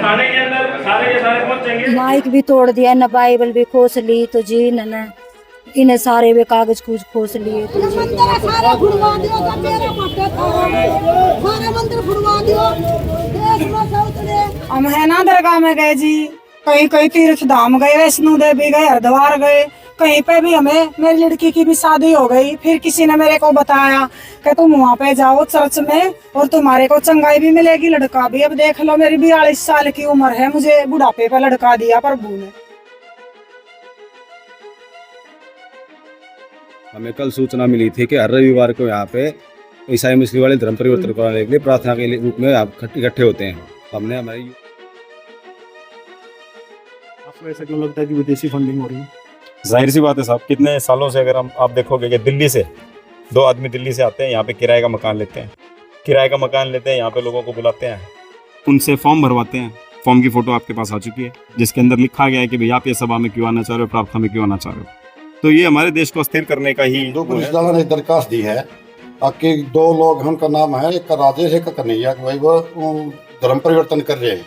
थाने के अंदर सारे के सारे पहुंचेंगे। माइक भी तोड़ दिया न, बाइबल भी खोस ली तो जी न इन्हें सारे वे कागज कुछ खोस लिए तो जी सारा घुड़वा दियो, मेरा मट्टे सारे मंदिर घुड़वा दियो। हम है ना दरगाह में गए जी, कहीं कहीं तीर्थ धाम गए, वैष्णो देवी गए, हरिद्वार गए, कहीं पे भी हमें मेरी लड़की की भी शादी हो गई। फिर किसी ने मेरे को बताया कि तुम वहाँ पे जाओ चर्च में और तुम्हारे को चंगाई भी मिलेगी, लड़का भी। अब देख लो मेरी 42 साल की उम्र है, मुझे बुढ़ापे पे लड़का दिया प्रभु ने। हमें कल सूचना मिली थी कि हर रविवार को यहाँ पे ईसाई मुस्लिम वाले धर्म परिवर्तन कराने के लिए प्रार्थना के रूप में इकट्ठे होते हैं। हमने हमारी आपको ऐसा क्यों लगता है कि विदेशी फंडिंग हो रही है? जाहिर सी बात है साहब, कितने सालों से अगर आप देखोगे कि दिल्ली से 2 आदमी दिल्ली से आते हैं, यहाँ पे किराए का मकान लेते हैं, यहाँ पे लोगों को बुलाते हैं, उनसे फॉर्म भरवाते हैं। फॉर्म की फोटो आपके पास आ चुकी है जिसके अंदर लिखा गया है कि भैया आप ये सभा में क्यों आना चाह रहे हो, प्रार्थना में क्यों आना चाह रहे हो। तो ये हमारे देश को अस्थिर करने का ही दो पुलिस वालों ने दरखास्त दी है कि 2 लोग, उनका नाम है, एक का राजेश एक का कन्हैया, भाई वो धर्म परिवर्तन कर रहे हैं।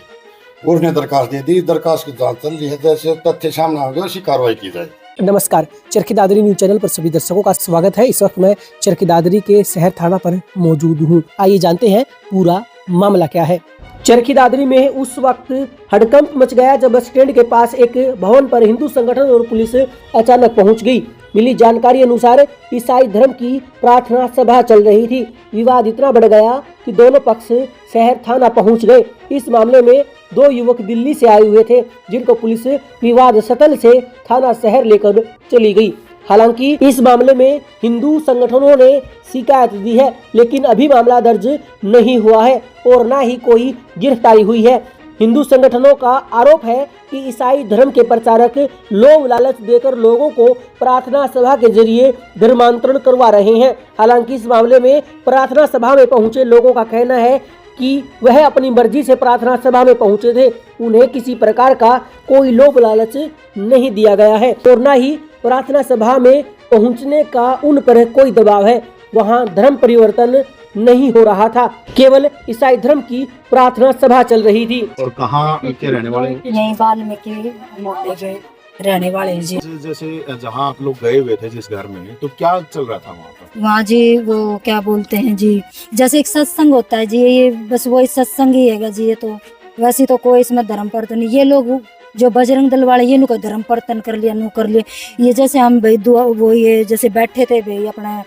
उसने दरखास्त दे दी, दरखास्त की जांच चल रही है, जैसे तथ्य सामने आ गए उसी कार्रवाई की जाए। नमस्कार, चरखी दादरी न्यूज चैनल पर सभी दर्शकों का स्वागत है। इस वक्त मैं चरखी दादरी के शहर थाना पर मौजूद हूँ। आइए जानते हैं पूरा मामला क्या है। चरखी दादरी में उस वक्त हड़कंप मच गया जब बस स्टैंड के पास एक भवन पर हिंदू संगठन और पुलिस अचानक पहुंच गई। मिली जानकारी अनुसार ईसाई धर्म की प्रार्थना सभा चल रही थी। विवाद इतना बढ़ गया कि दोनों पक्ष शहर थाना पहुंच गए। इस मामले में 2 युवक दिल्ली से आए हुए थे जिनको पुलिस विवाद स्थल से थाना शहर लेकर चली गई। हालांकि इस मामले में हिंदू संगठनों ने शिकायत दी है, लेकिन अभी मामला दर्ज नहीं हुआ है और न ही कोई गिरफ्तारी हुई है। हिंदू संगठनों का आरोप है कि ईसाई धर्म के प्रचारक लोभ लालच देकर लोगों को प्रार्थना सभा के जरिए धर्मांतरण करवा रहे हैं। हालांकि इस मामले में प्रार्थना सभा में पहुंचे लोगों का कहना है कि वह अपनी मर्जी से प्रार्थना सभा में पहुंचे थे, उन्हें किसी प्रकार का कोई लोभ लालच नहीं दिया गया है और न ही प्रार्थना सभा में पहुंचने का उन पर कोई दबाव है। वहां धर्म परिवर्तन नहीं हो रहा था, केवल ईसाई धर्म की प्रार्थना सभा चल रही थी। और कहाँ के रहने वाले? यहीं वाल्मीकि मोहल्ले के रहने वाले हैं जी। जैसे जहाँ आप लोग गए हुए थे जिस घर में, तो क्या चल रहा था वहाँ पर? वहाँ जी वो क्या बोलते हैं जी, जैसे एक सत्संग होता है जी, ये बस वही सत्संग ही है जी। ये तो वैसे तो कोई इसमें धर्म परिवर्तन नहीं। ये लोग जो बजरंग दल वाले, ये नु धर्म परिवर्तन कर लिया, नु कर लिया। ये जैसे हम भाई दुआ वो ये जैसे बैठे थे भाई अपना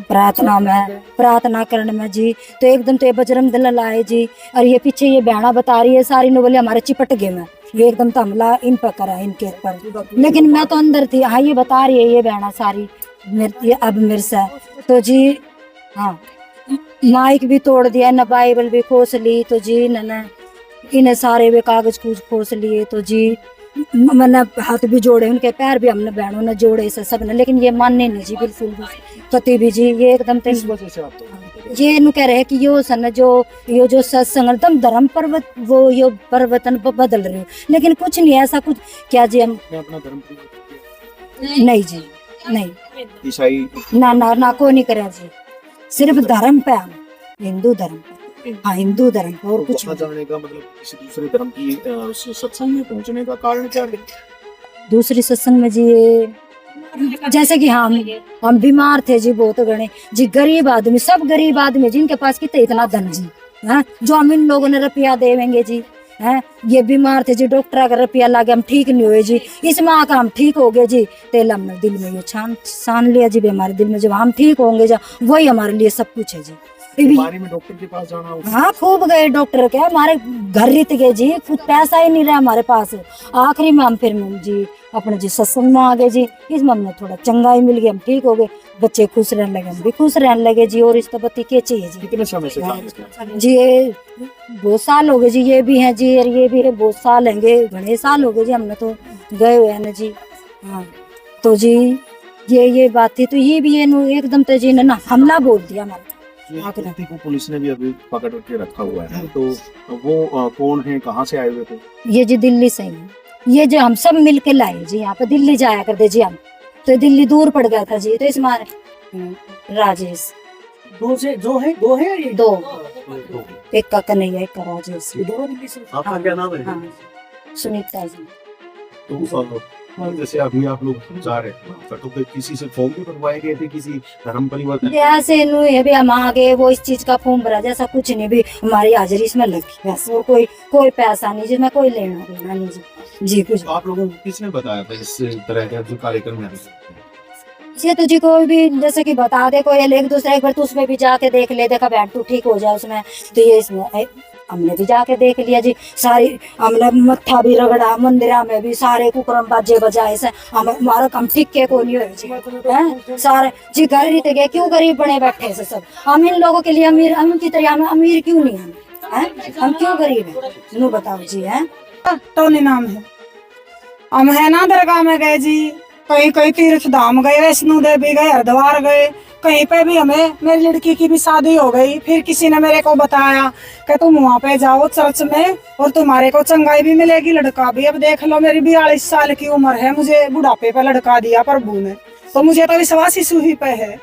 प्रार्थना करने में जी, तो एकदम तो ये बजरंग दल आए जी और ये पीछे ये बहना बता रही है सारी नु बोले हमारे चिपट गए में, ये एकदम तो हमला इन पर करा इनके ऊपर। लेकिन मैं तो अंदर थी। हाँ, ये बता रही है ये बहना सारी अब मेरे से तो जी। हाँ, माइक भी तोड़ दिया न, बाइबल भी खोस ली तो जी न इन्हें सारे वे कागज कुछ खोस लिए तो जी। मैंने हाथ भी जोड़े, उनके पैर भी हमने बहनों ने जोड़े से सब ने, लेकिन ये मानने नहीं जी बिल्कुल भी कति भी जी। ये एकदम ये नु कह रहे हैं कि यो सन जो सत्संग एकदम धर्म पर्वत वो यो परिवर्तन बदल रही हो, लेकिन कुछ नहीं ऐसा कुछ क्या जी। हम अपना धर्म नहीं जी, नहीं ईसाई ना कोई नहीं करे जी, सिर्फ धर्म पे हम हिंदू धर्म पे। हाँ, हिंदू धर्म पे और कुछ जाने का मतलब किसी दूसरे धर्म की सत्संग में पहुंचने का कारण क्या है? दूसरी सत्संग में जी जैसे कि हम बीमार थे जी, बहुत गणे जी, गरीब आदमी, सब गरीब आदमी जिनके पास कितना इतना धन जी है, जो हम इन लोगों ने रुपया देवेंगे जी है। ये बीमार थे जी, डॉक्टर का रुपया लागे, हम ठीक नहीं हुए जी। इस माह का हम ठीक हो गए जी, तेल हमने दिल में ये छान लिया जी, हमारे दिल में जब हम ठीक होंगे जा वही हमारे लिए सब कुछ है जी। बीमारी में डॉक्टर के पास जाना होगा? हाँ, खूब गए डॉक्टर के, हमारे घर रीत गए जी, कुछ पैसा ही नहीं रहा हमारे पास। आखिरी में हम फिर जी अपने जी सत्संग में आ गए जी, इसमें हमने थोड़ा चंगा ही मिल गया, हम ठीक हो गए, बच्चे खुश रहने लगे, हम भी खुश रहने लगे जी। और इस पति क्या चाहिए जी? कितने समय से जी? ये बहुत साल हो गए जी, ये भी है जी और ये भी है, बहुत साल हैंगे, घने साल हो गए जी, हमने तो गए हुए हैं ना जी। हाँ, तो जी ये बात थी, तो ये भी एकदम तो जी ना हमला बोल दिया हमारा। व्यक्ति को पुलिस ने भी अभी पकड़ के रखा हुआ है, तो वो कौन है, कहाँ से आए हुए थे? ये जी दिल्ली से ही, ये जो हम सब मिल के लाए जी, यहाँ पे दिल्ली जाया करते जी हम, तो दिल्ली दूर पड़ गया था जी, तो इस मारे राजेश दो है ये? दो एक का कन्हैया, एक का राजेश। दोनों दिल्ली से। आपका क्या नाम है? हाँ, सुनीता जी। तो जैसे अभी आप लोग जा रहे हैं तो किसी से फॉर्म भी भरवाए गए थे, किसी धर्म परिवर्तन? जैसे ये भी हम आगे वो इस चीज का फॉर्म भरा, जैसा कुछ नहीं, भी हमारी हाजिरी इसमें लगी बस, और कोई पैसा नहीं, जिसमें कोई लेना देना नहीं जी कुछ। तो आप लोगों को किसने बताया था इस तरह का जो कार्यक्रम है? ये तो जी कोई भी जैसे कि बता दे कोई, एक दूसरे एक बार तो उसमें भी जाके देख ले, देखा बहन तू ठीक हो जाए उसमें, तो ये इसमें हमने भी जाके देख लिया जी। सारी हमने मत्था भी रगड़ा, मंदिरा में भी सारे कुकरम बाजे बजाए से हमारा कम ठीक के को नहीं हुए जी, हैं सारे जी गरीब थे, क्यों गरीब बने बैठे से सब। हम इन लोगों के लिए अमीर, हम की तरह हम अमीर क्यों नहीं हैं, हम क्यों गरीब हैं, नू बताओ जी। हैं टोनी नाम है, हम है ना दरगाह में गए जी, कहीं कहीं तीर्थ धाम गए, वैष्णो देवी गए, हरिद्वार गए, कहीं पे भी हमें, मेरी लड़की की भी शादी हो गई, फिर किसी ने मेरे को बताया कि तुम वहाँ पे जाओ चर्च में और तुम्हारे को चंगाई भी मिलेगी, लड़का भी। अब देख लो मेरी 42 साल की उम्र है, मुझे बुढ़ापे पे लड़का दिया प्रभु ने, तो मुझे तो विश्वास यीशु ही पे है,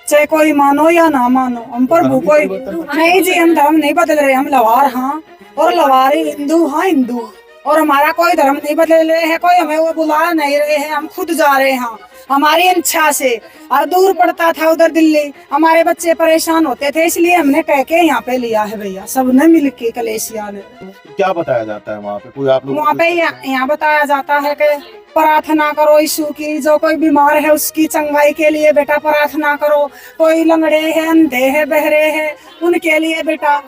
चाहे कोई मानो या ना मानो, हम प्रभु कोई नहीं जी। हम धर्म नहीं बदल रहे, हम लवार हाँ, और लवारी हिंदू हाँ हिंदू, और हमारा कोई धर्म नहीं बदल रहे हैं, कोई हमें वो बुला नहीं रहे हैं, हम खुद जा रहे हैं हमारी इच्छा से। और दूर पड़ता था उधर दिल्ली, हमारे बच्चे परेशान होते थे, इसलिए हमने कह के यहाँ पे लिया है भैया, सबने मिल के कलेसिया ने। क्या बताया जाता है वहाँ पे? कोई आप लोग वहाँ पे यहाँ बताया जाता है कि प्रार्थना करो यीशु की, जो कोई बीमार है उसकी चंगाई के लिए बेटा प्रार्थना करो, कोई लंगड़े हैं, अंधे हैं, बहरे हैं, उनके लिए बेटा,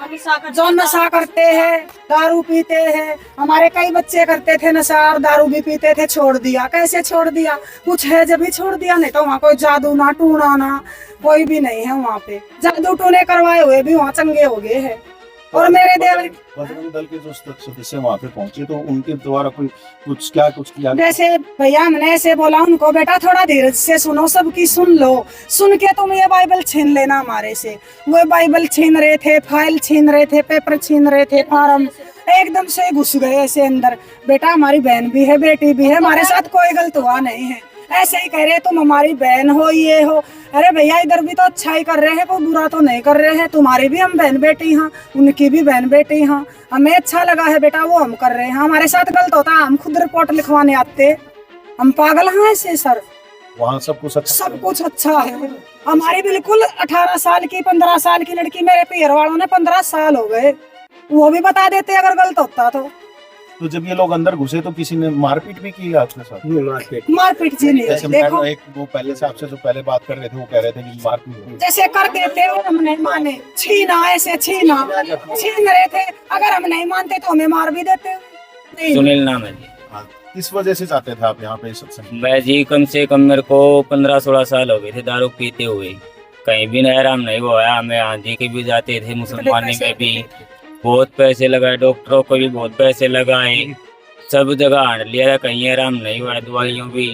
जो नशा करते हैं, दारू पीते हैं, हमारे कई बच्चे करते थे नशा और दारू भी पीते थे, छोड़ दिया। कैसे छोड़ दिया? कुछ है जब भी छोड़ दिया, नहीं तो वहाँ कोई जादू ना टूना ना कोई भी नहीं है। वहाँ पे जादू टूने करवाए हुए भी वहाँ चंगे हो गए हैं। और मेरे देवर बजरंग दल के जो सदस्य वहाँ पे पहुंचे तो उनके द्वारा कुछ किया? जैसे भैया हमने ऐसे बोला उनको, बेटा थोड़ा धीरज से सुनो, सबकी सुन लो, सुन के तुम ये बाइबल छीन लेना हमारे से। वो बाइबल छीन रहे थे, फाइल छीन रहे थे, पेपर छीन रहे थे, फार्म एकदम से घुस गए ऐसे अंदर। बेटा हमारी बहन भी है, बेटी भी है, हमारे साथ कोई गलत हुआ नहीं है, ऐसे ही कह रहे तुम हमारी बहन हो, ये हो। अरे भैया इधर भी तो अच्छा ही कर रहे हैं, कोई बुरा तो नहीं कर रहे हैं, तुम्हारी भी हम बहन बेटी हैं, उनकी भी बहन बेटी हैं, हमें अच्छा लगा है बेटा वो हम कर रहे हैं। हमारे साथ गलत होता हम खुद रिपोर्ट लिखवाने आते, हम पागल हैं ऐसे सर। वहाँ सब कुछ अच्छा है। हमारी बिल्कुल 18 साल की 15 साल की लड़की, मेरे पियर वालों ने 15 साल हो गए, वो भी बता देते अगर गलत होता तो। तो जब ये लोग अंदर घुसे तो किसी ने मारपीट भी की आपके साथ? मारपीट जी नहीं। देखो एक वो पहले से आपसे जो पहले बात कर रहे थे वो कह रहे थे कि मारपीट जैसे कर देते और हम नहीं माने, छीना ऐसे छीन रहे थे, अगर हम नहीं मानते तो हमें मार भी देते। सुनील नाम है जी। किस वजह से जाते थे आप यहाँ पे सत्संग? मैं जी कम से कम मेरे को 15-16 साल हो गए थे दारू पीते हुए, कहीं भी आराम नहीं हुआ। हमें आंधी के भी जाते थे, मुसलमानी में भी बहुत पैसे लगाए, डॉक्टरों को भी बहुत पैसे लगाए, सब जगह हार लिया, कहीं आराम नहीं हुआ। दवाइयों भी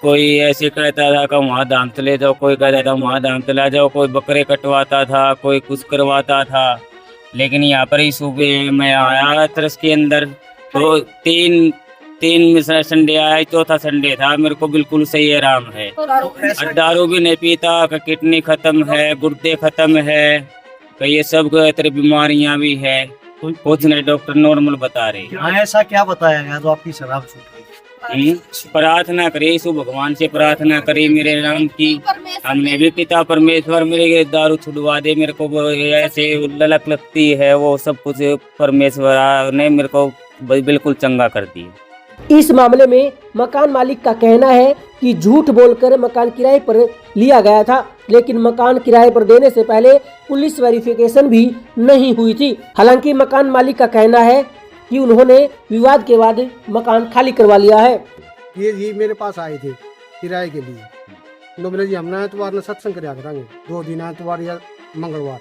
कोई ऐसे कहता था कि वहाँ दाम चले जाओ, कोई कहता था वहाँ दाम चला जाओ, कोई बकरे कटवाता था, कोई कुछ करवाता था। लेकिन यहाँ पर ही सुबह मैं आया तरस के अंदर तो तीन संडे आया, चौथा संडे था, मेरे को बिल्कुल सही आराम है। दारू भी नहीं पीता, किडनी खत्म है, गुर्दे खत्म है, ये सब तरह बीमारियां भी है, कुछ नहीं, डॉक्टर नॉर्मल बता रहे। ऐसा क्या बताया गया तो आपकी शराब छूट गई? प्रार्थना करे, यीशु भगवान से प्रार्थना करे मेरे नाम की। हमने भी पिता परमेश्वर मेरे दारू छुड़वा दे, मेरे को ऐसे ललक लगती है, वो सब कुछ परमेश्वर ने मेरे को बिल्कुल चंगा कर दिया। इस मामले में मकान मालिक का कहना है कि झूठ बोलकर मकान किराए पर लिया गया था, लेकिन मकान किराए पर देने से पहले पुलिस वेरिफिकेशन भी नहीं हुई थी। हालांकि मकान मालिक का कहना है कि उन्होंने विवाद के बाद मकान खाली करवा लिया है। ये मेरे पास आए थे किराए के लिए, तो बोले जी हमने एतवार ने सत्संग कराया करेंगे, 2 दिन एतवार या मंगलवार,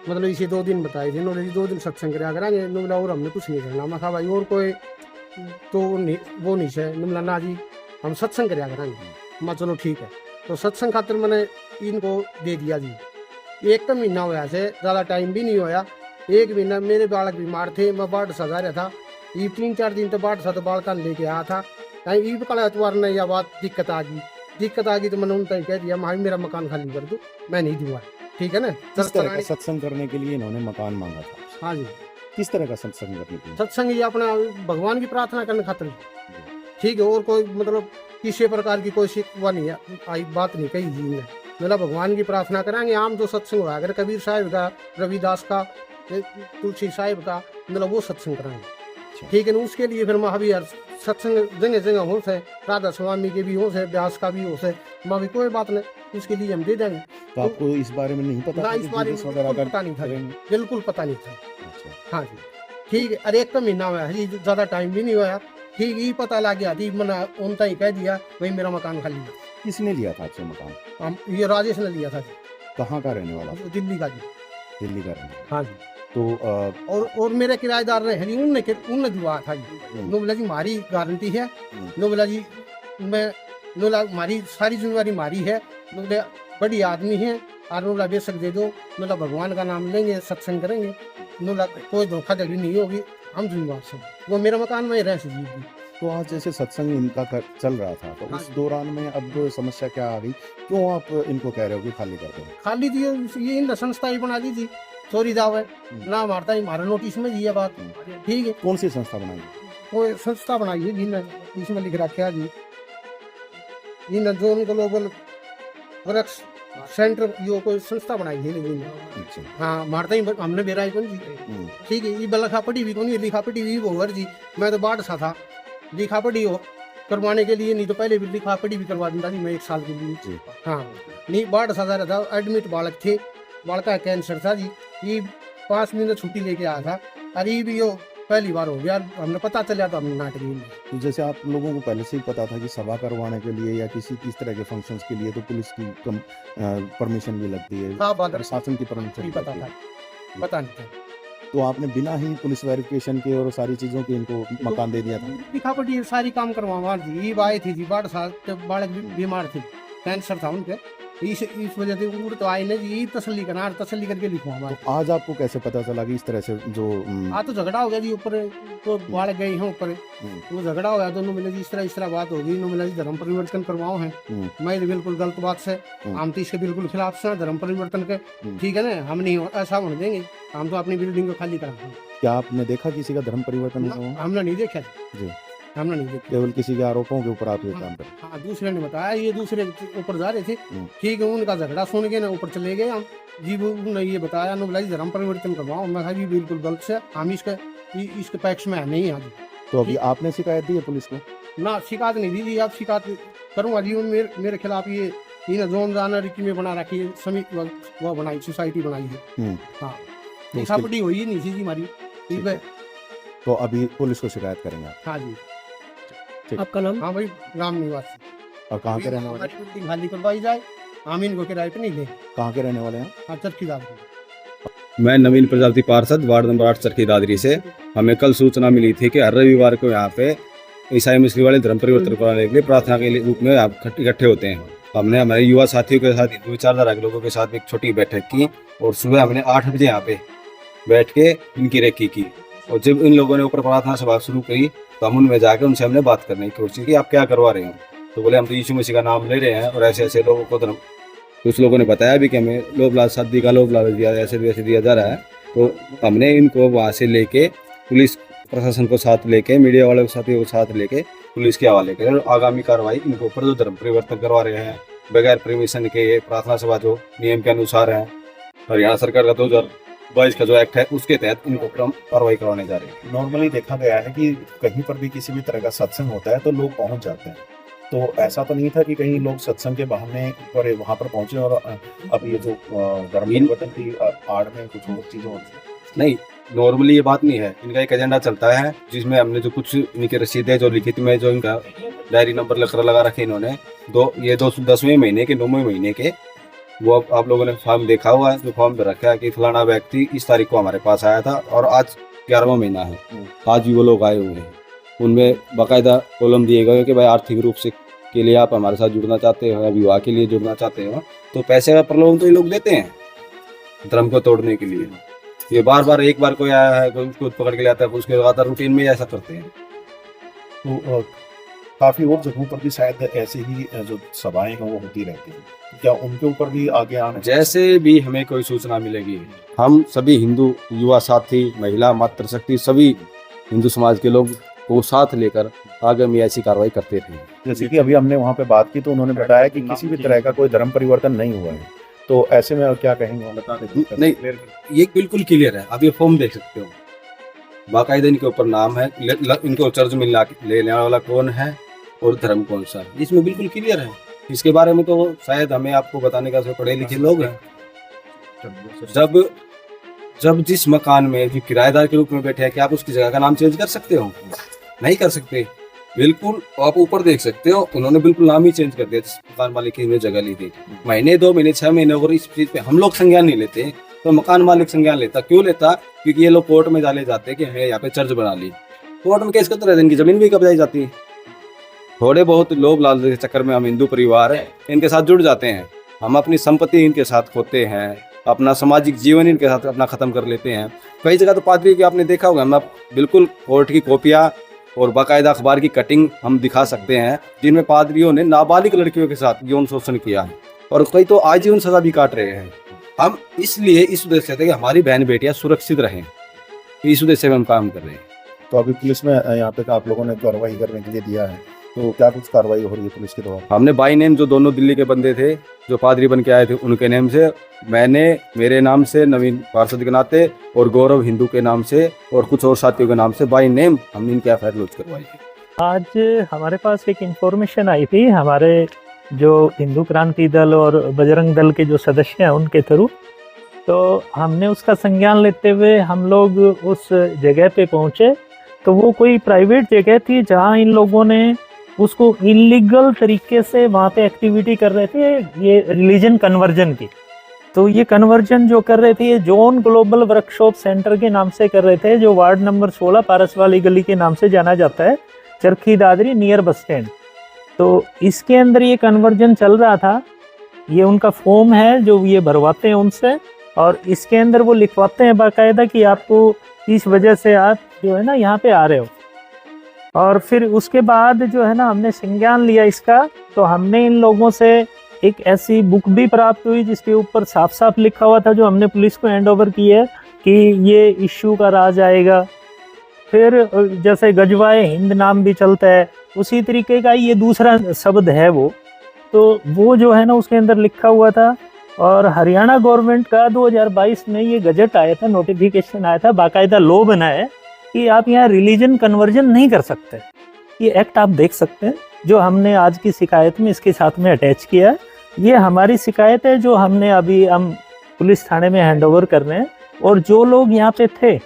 मतलब इसे 2 दिन बताए थे। बोले जी 2 दिन सत्संग कराया करेंगे, बोला और हमने कुछ नहीं करना। मैं कहा भाई और कोई तो वो नहीं है, बोला ना जी हम सत्संग कराया करेंगे। मैं चलो ठीक है, तो सत्संग खातिर मैंने इनको दे दिया जी। 1 महीना होया से, ज़्यादा टाइम भी नहीं होया, 1 महीना। मेरे बालक बीमार थे, मैं बाट सजा रहा था, ये 3-4 दिन तो बाट सा तो बालका लेके आया था। ये कल एतवार ने यह बात दिक्कत आ गई तो मैंने उन तक कह दिया, मेरा मकान खाली कर दो, मैं नहीं दूंगा। ठीक है ना। किस तरह का सत्संग करने के लिए इन्होंने मकान मांगा था? हाँ जी, किस तरह का सत्संग करने के लिए? सत्संग ये अपना भगवान की प्रार्थना करने खातिर, ठीक है। और कोई मतलब किसी प्रकार की कोई शिकवा नहीं है, आई बात नहीं कही जी ने, मतलब भगवान की प्रार्थना करेंगे। आम जो सत्संग हुआ अगर कबीर साहिब का, रविदास का, तुलसी साहिब का, मतलब वो सत्संग कराएंगे, ठीक है ना। उसके लिए फिर महावीर सत्संग जगह जगह हो से, राधा स्वामी के भी हो से, व्यास का भी हो से, वहाँ भी कोई बात नहीं, उसके लिए हम दे देंगे। तो आपको इस बारे में नहीं पता? ना, इस बारे में बिल्कुल पता नहीं था, बिल्कुल पता नहीं था। हाँ जी, ठीक है। अरे एक तो महीना हुआ है जी, ज्यादा टाइम भी नहीं हुआ, ठीक। ये पता लग गया थी, मैंने उनका ही कह दिया भाई मेरा मकान खाली है। किसने लिया था आपसे मकान? हम ये राजेश ने लिया था जी। कहाँ का रहने वाला? दिल्ली का जी। दिल्ली का रहने वाला। हाँ जी। तो और मेरे किराएदार रहे जी, उनने दिया था जी। नो बोला जी हमारी गारंटी है, नो बोला जी मैं, नो बोला हमारी सारी जिम्मेवारी हमारी है, नो बोला बड़ी आदमी है, और नो बोला बेशक दे दो, नो बोला भगवान का नाम लेंगे, सत्संग करेंगे, नो बोला कोई धोखाधड़ी नहीं होगी, हम जिम्मेवार से। वो मेरा मकान में रह जी। तो आज जैसे सत्संग इनका चल रहा था, तो उस दौरान में अब समस्या क्या आ गई? क्यों आप इनको कह रहे हो कि खाली कर दो? खाली दिए ये इन संस्था ही बना दी थी, चोरी दावे ना मारता ही हमारे नोटिस में जी ये बात, ठीक है। कौन सी संस्था बनाई? कोई संस्था बनाई है जिन्हें इसमें लिख रखा है जी, जिन्हें जो ग्लोबल वृक्ष सेंटर, यो कोई संस्था बनाई है लेकिन। अच्छा। हाँ, मारता ही हमने बेरा कौन जी, ठीक है। ये लिखा पढ़ी भी कौन, लिखा पढ़ी भी वो जी, मैं तो बाढ़ सा था, लिखा पढ़ी हो करवाने के लिए, नहीं तो पहले भी लिखा पढ़ी भी करवा दूंगा जी मैं 1 साल के लिए। हाँ, नहीं बाढ़ सा रहा था, एडमिट बालक थे, बालक का कैंसर था जी, ये 5 दिन छुट्टी लेके आया था, अरे ये भी यो पहली बार हो गया, हमने पता चला तो हमने नाटक में। तो जैसे आप लोगों को पहले से ही पता था कि सभा करवाने के लिए या किसी इस तरह के फंक्शंस के लिए तो पुलिस की परमिशन भी लगती है, प्रशासन की परमिशन पता था, पता नहीं था। तो आपने बिना ही पुलिस वेरिफिकेशन के और सारी चीजों के इनको मकान दे दिया था? लिखा पढ़ी सारी काम करवा जी, ये आए थी जी, 12 साल जब बालक बीमार थे, कैंसर था उनके, इस वजह से उड़ तो आए नहीं जी, तसल्ली करना, तसल्ली करके लिखवा। तो आज आपको कैसे पता चला कि इस तरह से जो आज तो झगड़ा हो गया जी, ऊपर तो बालक गए हैं ऊपर, वो झगड़ा हो गया, दोनों मिले जी, इस तरह बात होगी, इन्होंने मिला जी धर्म परिवर्तन करवाओ है, मैं बिल्कुल गलत बात से, हम तो इसके बिल्कुल खिलाफ से धर्म परिवर्तन के, ठीक है ना, हम नहीं ऐसा होने देंगे, हम तो अपनी बिल्डिंग को खाली कराएंगे। क्या आपने देखा किसी का धर्म परिवर्तन? हमने नहीं देखा जी, हमने नहीं देखा, केवल किसी के आरोपों के ऊपर आप ये काम कर? हाँ, दूसरे ने बताया, ये दूसरे ऊपर जा रहे थे, ठीक है, उनका झगड़ा सुन के ना ऊपर चले गए हम जी, उन्होंने ये बताया, नो बोला धर्म परिवर्तन करवाओ, मैं कहा जी बिल्कुल गलत से, हम इसके पक्ष में नहीं आज। तो अभी आपने शिकायत दी है पुलिस को? ना, शिकायत नहीं दी जी, आप शिकायत करूँगा जी, मेरे खिलाफ ये जोन जानर की में बना रखी है, समिति वो बनाई, सोसाइटी बनाई है। हाँ, लिखापढ़ी हुई ही नहीं थी जी हमारी, ठीक है। तो अभी पुलिस को शिकायत करेंगे आप? हाँ जी। आपका नाम? हाँ भाई, राम निवासी। और कहाँ के रहने वाले? हमारी बिल्डिंग खाली करवाई जाए, हम इनको किराए पे नहीं दे। कहाँ के रहने वाले हैं? हाँ, चरखीदार। मैं नवीन प्रजापति पार्षद, वार्ड नंबर 8 चरखी दादरी से। हमें कल सूचना मिली थी कि हर रविवार को यहाँ पे ईसाई मुस्लिम वाले धर्म परिवर्तन कराने के लिए प्रार्थना के रूप में आप इकट्ठे होते हैं। हमने हमारे युवा साथियों के साथ, हिंदू विचारधारा के लोगों के साथ एक छोटी बैठक की और सुबह हमने 8 बजे यहाँ पे बैठ के इनकी रेकी की। और जब इन लोगों ने ऊपर प्रार्थना सभा शुरू की तो हम उनमें जाकर उनसे हमने बात करने की कोशिश की, आप क्या करवा रहे हो? तो बोले हम तो यीशु मसीह का नाम ले रहे हैं और ऐसे ऐसे लोगों को धर्म, कुछ लोगों ने बताया भी कि हमें लोभ लालच शादी का लोभ लालच दिया, ऐसे वैसे दिया जा रहा है। तो हमने इनको वहाँ से लेके पुलिस प्रशासन को साथ लेके, मीडिया वालों के साथियों को साथ लेके पुलिस के हवाले करें और आगामी कार्रवाई इनको ऊपर जो धर्म परिवर्तन करवा रहे हैं बगैर परमिशन के, प्रार्थना सभा जो नियम के अनुसार है, हरियाणा सरकार का 2022 का जो एक्ट है उसके तहत इनको कार्रवाई करवाने जा रहे हैं। नॉर्मली देखा गया है कि कहीं पर भी किसी भी तरह का सत्संग होता है तो लोग पहुंच जाते हैं, तो ऐसा तो नहीं था कि कहीं लोग सत्संग के बहाने पर वहां पर पहुंचे और अब ये जो धर्म परिवर्तन की आड़ में कुछ और चीजें होती हैं? नहीं, नॉर्मली ये बात नहीं है। इनका एक एजेंडा चलता है जिसमें हमने जो कुछ इनके रसीदें जो लिखित में जो इनका डायरी नंबर लगा रखे इन्होंने, 10वें महीने के 9वें महीने के, वो आप लोगों ने फॉर्म देखा हुआ है, जो फॉर्म पे रखा है कि फलाना व्यक्ति इस तारीख को हमारे पास आया था और आज 11वां महीना है, आज भी वो लोग आए हुए हैं। उनमें बाकायदा कॉलम दिए गए कि भाई आर्थिक रूप से के लिए आप हमारे साथ जुड़ना चाहते हो या विवाह के लिए जुड़ना चाहते हो तो पैसे का प्रलोभन तो ये लोग देते हैं धर्म को तोड़ने के लिए। ये बार बार, एक बार कोई आया है कोई उसको पकड़ के ले आता है, उसके लगातार रूटीन में ऐसा करते हैं। तो काफी और जगहों पर भी शायद ऐसे ही जो सभाएं हैं वो होती रहती हैं, क्या उनके ऊपर भी आगे आना? जैसे भी हमें कोई सूचना मिलेगी, हम सभी हिंदू युवा साथी, महिला, मातृशक्ति, सभी हिंदू समाज के लोग को साथ लेकर आगामी ऐसी कार्रवाई करते थे। जैसे कि अभी हमने वहाँ पे बात की तो उन्होंने बताया कि किसी भी तरह का कोई धर्म परिवर्तन नहीं हुआ है, तो ऐसे में क्या कहेंगे? बता दें। नहीं, ये बिल्कुल क्लियर है। आप ये फॉर्म देख सकते हो, बाकायदा इनके ऊपर नाम है, इनको चर्च में लेने वाला कौन है और धर्म कौन सा है, इसमें बिल्कुल क्लियर है। इसके बारे में तो शायद हमें आपको बताने का जो पढ़े लिखे लोग हैं, जब जिस मकान में जो किराएदार के रूप में बैठे हैं, क्या आप उसकी जगह का नाम चेंज कर सकते हो? नहीं कर सकते। बिल्कुल आप ऊपर देख सकते हो, उन्होंने बिल्कुल नाम ही चेंज कर दिया जिस मकान मालिक की जगह ली थी। महीने, 2 महीने, 6 महीने और इस चीज पे हम लोग संज्ञान नहीं लेते, तो मकान मालिक संज्ञान लेता। क्यों लेता? क्योंकि ये लोग कोर्ट में डाले जाते हैं कि हमें यहाँ पे चर्च बना ली। कोर्ट में केस करते रहते, इनकी जमीन भी कब्जाई जाती है। थोड़े बहुत लोग लालच के चक्कर में हम हिंदू परिवार है इनके साथ जुड़ जाते हैं, हम अपनी संपत्ति इनके साथ खोते हैं, अपना सामाजिक जीवन इनके साथ अपना खत्म कर लेते हैं। कई जगह तो पादरी की आपने देखा होगा, हम बिल्कुल कोर्ट की कॉपियाँ और बाकायदा अखबार की कटिंग हम दिखा सकते हैं, जिनमें पादरियों ने नाबालिग लड़कियों के साथ यौन शोषण किया है और कई तो आजीवन सजा भी काट रहे हैं। हम इसलिए इस उद्देश्य से कि हमारी बहन बेटियां सुरक्षित रहें, इस उद्देश्य से हम काम कर रहे हैं। तो अभी पुलिस में यहाँ पे आप लोगों ने कार्रवाई करने के लिए दिया है, तो क्या कुछ कार्रवाई हो रही है पुलिस के द्वारा? हमने बाई नेम जो दोनों दिल्ली के बंदे थे जो पादरी बन के आए थे उनके नेम से, मैंने मेरे नाम से, नवीन पार्षद के नाते और गौरव हिंदू के नाम से और कुछ और साथियों के नाम से बाई नेम हमने इनके एफआईआर लॉन्च करवाई है। आज हमारे पास एक इन्फॉर्मेशन आई थी, हमारे जो हिंदू क्रांति दल और बजरंग दल के जो सदस्य हैं उनके थ्रू, तो हमने उसका संज्ञान लेते हुए हम लोग उस जगह पे पहुंचे। तो वो कोई प्राइवेट जगह थी जहां इन लोगों ने उसको इलीगल तरीके से वहाँ पे एक्टिविटी कर रहे थे, ये रिलीजन कन्वर्जन की। तो ये कन्वर्जन जो कर रहे थे ये जोन ग्लोबल वर्कशॉप सेंटर के नाम से कर रहे थे, जो वार्ड नंबर 16 पारस वाली गली के नाम से जाना जाता है, Charkhi Dadri near bus stand. तो इसके अंदर ये कन्वर्जन चल रहा था। ये उनका फॉर्म है जो ये भरवाते हैं उनसे, और इसके अंदर वो लिखवाते हैं बाकायदा कि आपको इस वजह से आप जो है ना यहाँ पे आ रहे हो। और फिर उसके बाद जो है ना हमने संज्ञान लिया इसका, तो हमने इन लोगों से एक ऐसी बुक भी प्राप्त हुई जिसके ऊपर साफ साफ लिखा हुआ था, जो हमने पुलिस को हैंड ओवर की है कि ये इश्यू का राज आएगा। फिर जैसे गजवाए हिंद नाम भी चलता है, उसी तरीके का ये दूसरा शब्द है वो जो है ना उसके अंदर लिखा हुआ था। और हरियाणा गवर्नमेंट का 2022 में ये गजट आया था, नोटिफिकेशन आया था, बाकायदा लॉ बना है कि आप यहाँ रिलीजन कन्वर्जन नहीं कर सकते। ये एक्ट आप देख सकते हैं, जो हमने आज की शिकायत में इसके साथ में अटैच किया है। ये हमारी शिकायत है जो हमने अभी हम पुलिस थाने में हैंडओवर कर रहे हैं, और जो लोग यहाँ पे थे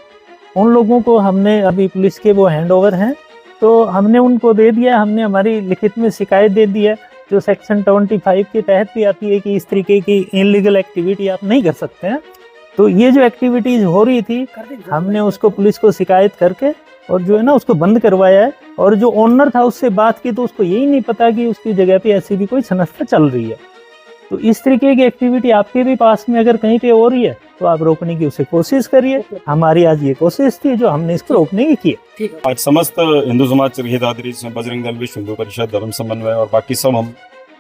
उन लोगों को हमने अभी पुलिस के वो हैंडओवर हैं, तो हमने उनको दे दिया। हमने हमारी लिखित में शिकायत दे दी है, जो सेक्शन 25 के तहत भी आती है कि इस तरीके की इनलीगल एक्टिविटी आप नहीं कर सकते हैं। तो ये जो एक्टिविटीज हो रही थी हमने उसको पुलिस को शिकायत करके और जो है ना उसको बंद करवाया है। और जो ओनर था उससे बात की तो उसको यही नहीं पता कि उसकी जगह पे ऐसी भी कोई संस्था चल रही है। तो इस तरीके की एक्टिविटी आपके भी पास में अगर कहीं पे हो रही है तो आप रोकने की उसे कोशिश करिए। हमारी आज ये कोशिश थी जो हमने इसको रोकने की की। आज समस्त हिंदू समाज चरखी दादरी, बजरंग दल, विश्व हिंदू परिषद, धर्म समन्वय और बाकी सब हम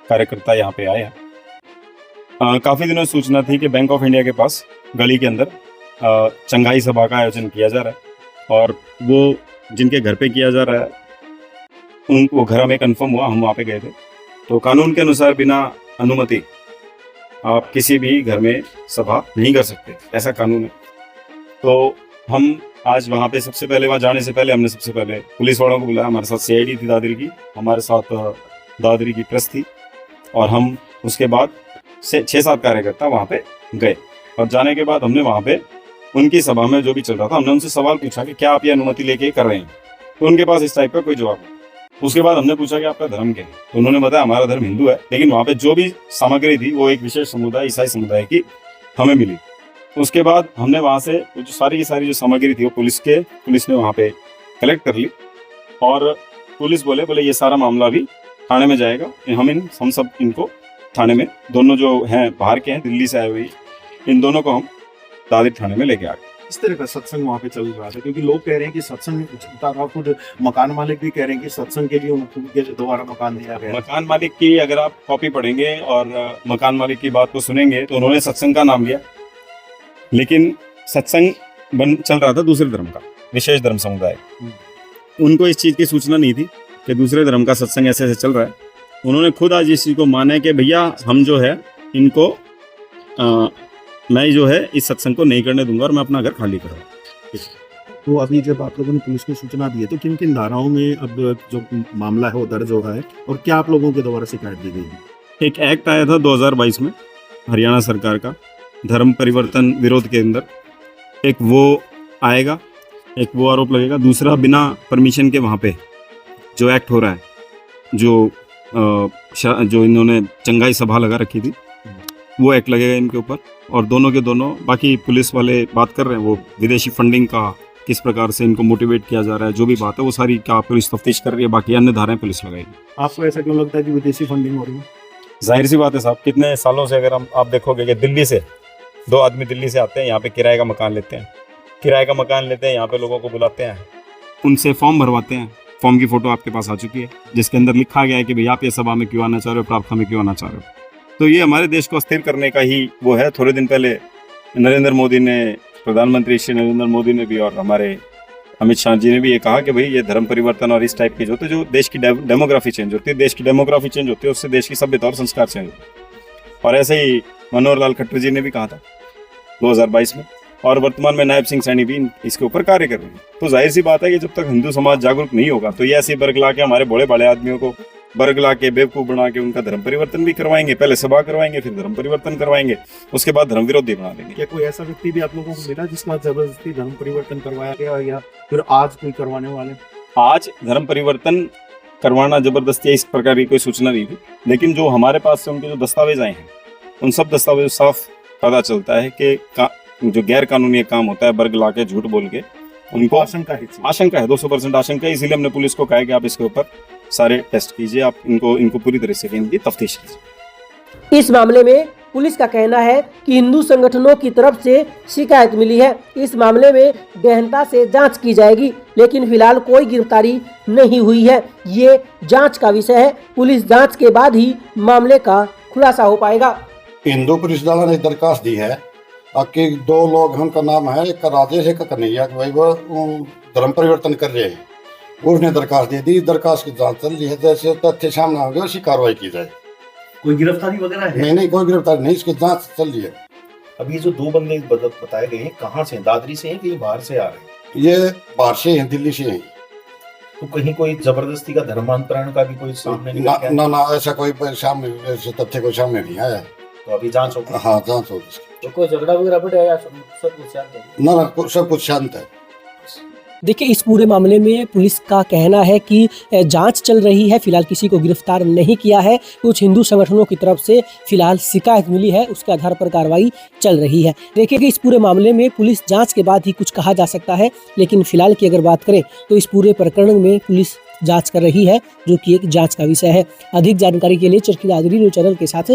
कार्यकर्ता यहाँ पे आए हैं। काफ़ी दिनों से सूचना थी कि बैंक ऑफ इंडिया के पास गली के अंदर चंगाई सभा का आयोजन किया जा रहा है, और वो जिनके घर पे किया जा रहा है उनको घर हमें कन्फर्म हुआ, हम वहाँ पे गए थे। तो कानून के अनुसार बिना अनुमति आप किसी भी घर में सभा नहीं कर सकते, ऐसा कानून है। तो हम आज वहाँ पे सबसे पहले, वहाँ जाने से पहले हमने सबसे पहले पुलिस वालों को बुलाया। हमारे साथ CID थी दादरी की, हमारे साथ दादरी की प्रेस थी, और हम उसके बाद से 6-7 कार्यकर्ता वहाँ पे गए। और जाने के बाद हमने वहाँ पे उनकी सभा में जो भी चल रहा था हमने उनसे सवाल पूछा कि क्या आप ये अनुमति लेके कर रहे हैं, तो उनके पास इस टाइप का कोई जवाब नहीं। उसके बाद हमने पूछा कि आपका धर्म क्या है, तो उन्होंने बताया हमारा धर्म हिंदू है, लेकिन वहाँ पे जो भी सामग्री थी वो एक विशेष समुदाय, ईसाई समुदाय की हमें मिली। उसके बाद हमने वहाँ से जो सारी की सारी जो सामग्री थी वो पुलिस ने वहाँ पे कलेक्ट कर ली, और पुलिस बोले ये सारा मामला भी थाने में जाएगा। हम सब इनको थाने में, दोनों जो हैं बाहर के हैं, दिल्ली से आए हुए, इन दोनों को हम दादरी थाने में लेके आ गए। इस तरह का सत्संग वहाँ पे चल रहा था, क्योंकि लोग कह रहे हैं कि सत्संग चलता रहा, खुद मकान मालिक भी कह रहे हैं कि सत्संग के लिए उनके दोबारा मकान दिया गया। मकान मालिक की अगर आप कॉपी पढ़ेंगे और मकान मालिक की बात को सुनेंगे तो उन्होंने सत्संग का नाम लिया, लेकिन सत्संग चल रहा था दूसरे धर्म का, विशेष धर्म समुदाय। उनको इस चीज़ की सूचना नहीं थी कि दूसरे धर्म का सत्संग ऐसे ऐसे चल रहा है। उन्होंने खुद आज इस चीज़ को माना है कि भैया हम जो है इनको मैं जो है इस सत्संग को नहीं करने दूंगा और मैं अपना घर खाली करूँगा। तो अभी जब आप लोगों ने पुलिस को सूचना दी है तो किन किन धाराओं में अब जो मामला है वो दर्ज हो रहा है और क्या आप लोगों के द्वारा शिकायत दी गई है? एक एक्ट आया था 2022 में हरियाणा सरकार का, धर्म परिवर्तन विरोध के अंदर। एक वो आएगा, एक वो आरोप लगेगा। दूसरा, बिना परमिशन के वहाँ पे जो एक्ट हो रहा है, जो इन्होंने चंगाई सभा लगा रखी थी, वो एक्ट लगेगा इनके ऊपर। और दोनों के दोनों, बाकी पुलिस वाले बात कर रहे हैं वो विदेशी फंडिंग का, किस प्रकार से इनको मोटिवेट किया जा रहा है, जो भी बात है वो सारी क्या पुलिस तफ्तीश कर रही है। बाकी अन्य धाराएं पुलिस लगाएगी। आपको ऐसा क्यों लगता है कि विदेशी फंडिंग हो रही है? जाहिर सी बात है साहब, कितने सालों से अगर आप देखोगे कि दिल्ली से 2 आदमी दिल्ली से आते हैं, यहाँ पे किराए का मकान लेते हैं, यहाँ पे लोगों को बुलाते हैं, उनसे फॉर्म भरवाते हैं। फॉर्म की फ़ोटो आपके पास आ चुकी है जिसके अंदर लिखा गया है कि भाई आप ये सभा में क्यों आना चाह रहे हो, प्रार्थना में क्यों आना चाह रहे हो। तो ये हमारे देश को अस्थिर करने का ही वो है। थोड़े दिन पहले प्रधानमंत्री श्री नरेंद्र मोदी ने भी और हमारे अमित शाह जी ने भी ये कहा कि भाई ये धर्म परिवर्तन और इस टाइप की जो देश की डेमोग्राफी चेंज होती है, देश की डेमोग्राफी चेंज होती है, उससे देश की सभ्यता और संस्कार चेंज होते हैं। और ऐसे ही मनोहर लाल खट्टर जी ने भी कहा था 2022 में, और वर्तमान में नायब सिंह सैनी भी इसके ऊपर कार्य कर रहे हैं। तो जाहिर सी बात है कि जब तक हिंदू समाज जागरूक नहीं होगा तो ये ऐसे बरगला के हमारे बड़े बड़े आदमियों को बरगला के बेवकूफ़ बना के उनका धर्म परिवर्तन भी करवाएंगे। पहले सभा करवाएंगे, फिर धर्म परिवर्तन करवाएंगे, उसके बाद धर्म विरोधी बना देंगे। क्या कोई ऐसा व्यक्ति भी आप लोगों को मिला जिसका जबरदस्ती धर्म परिवर्तन करवाया गया, या फिर आज कोई करवाने वाले? आज धर्म परिवर्तन करवाना जबरदस्ती इस प्रकार की कोई सूचना नहीं थी, लेकिन जो हमारे पास से उनके जो दस्तावेज आए हैं उन सब दस्तावेज साफ पता चलता है कि जो गैर कानूनी काम होता है बरगला के, झूठ बोल के, उनको आशंका है 200% आशंका है। इसीलिए हमने पुलिस को कहा कि आप इसके ऊपर सारे टेस्ट कीजिए, आप इनको पूरी तरह से इनकी तफ्तीश कीजिए। इस मामले में पुलिस का कहना है कि हिंदू संगठनों की तरफ से शिकायत मिली है। इस मामले में गहनता से जांच की जाएगी, लेकिन फिलहाल कोई गिरफ्तारी नहीं हुई है। ये जांच का विषय है। पुलिस जांच के बाद ही मामले का खुलासा हो पाएगा। हिंदू पुलिस दल ने दरखास्त दी है कि 2 लोग, उनका नाम है एक राजेश एक कन्हैया, भाई वो धर्म परिवर्तन कर रहे हैं। उसने दरखास्त दे दी, दरखास्त की जांच चल रही है। जैसे तथ्य सामने आ गए उसी कार्रवाई की जाए। कोई गिरफ्तारी वगैरह है? नहीं, कोई गिरफ्तारी नहीं, इसकी जांच चल रही है। अभी जो 2 बंदे बताए गए हैं, कहाँ से? दादरी से हैं कि बाहर से आ रहे हैं? ये बाहर से हैं, दिल्ली से हैं। तो कहीं कोई जबरदस्ती का धर्मांतरण का भी कोई सामने नहीं? ना, ऐसा कोई सामने, ऐसे तथ्य कोई सामने नहीं आया। तो अभी जांच होगी? हाँ, जांच होगी। तो कोई झगड़ा वगैरह बढ़ा या सब कुछ शांत है? ना, सब कुछ शांत है। देखिए, इस पूरे मामले में पुलिस का कहना है कि जांच चल रही है, फिलहाल किसी को गिरफ्तार नहीं किया है। कुछ हिंदू संगठनों की तरफ से फिलहाल शिकायत मिली है, उसके आधार पर कार्रवाई चल रही है। देखिए कि इस पूरे मामले में पुलिस जांच के बाद ही कुछ कहा जा सकता है, लेकिन फिलहाल की अगर बात करें तो इस पूरे प्रकरण में पुलिस जांच कर रही है, जो कि एक जांच का विषय है। अधिक जानकारी के लिए चरखी दादरी न्यूज़ चैनल के साथ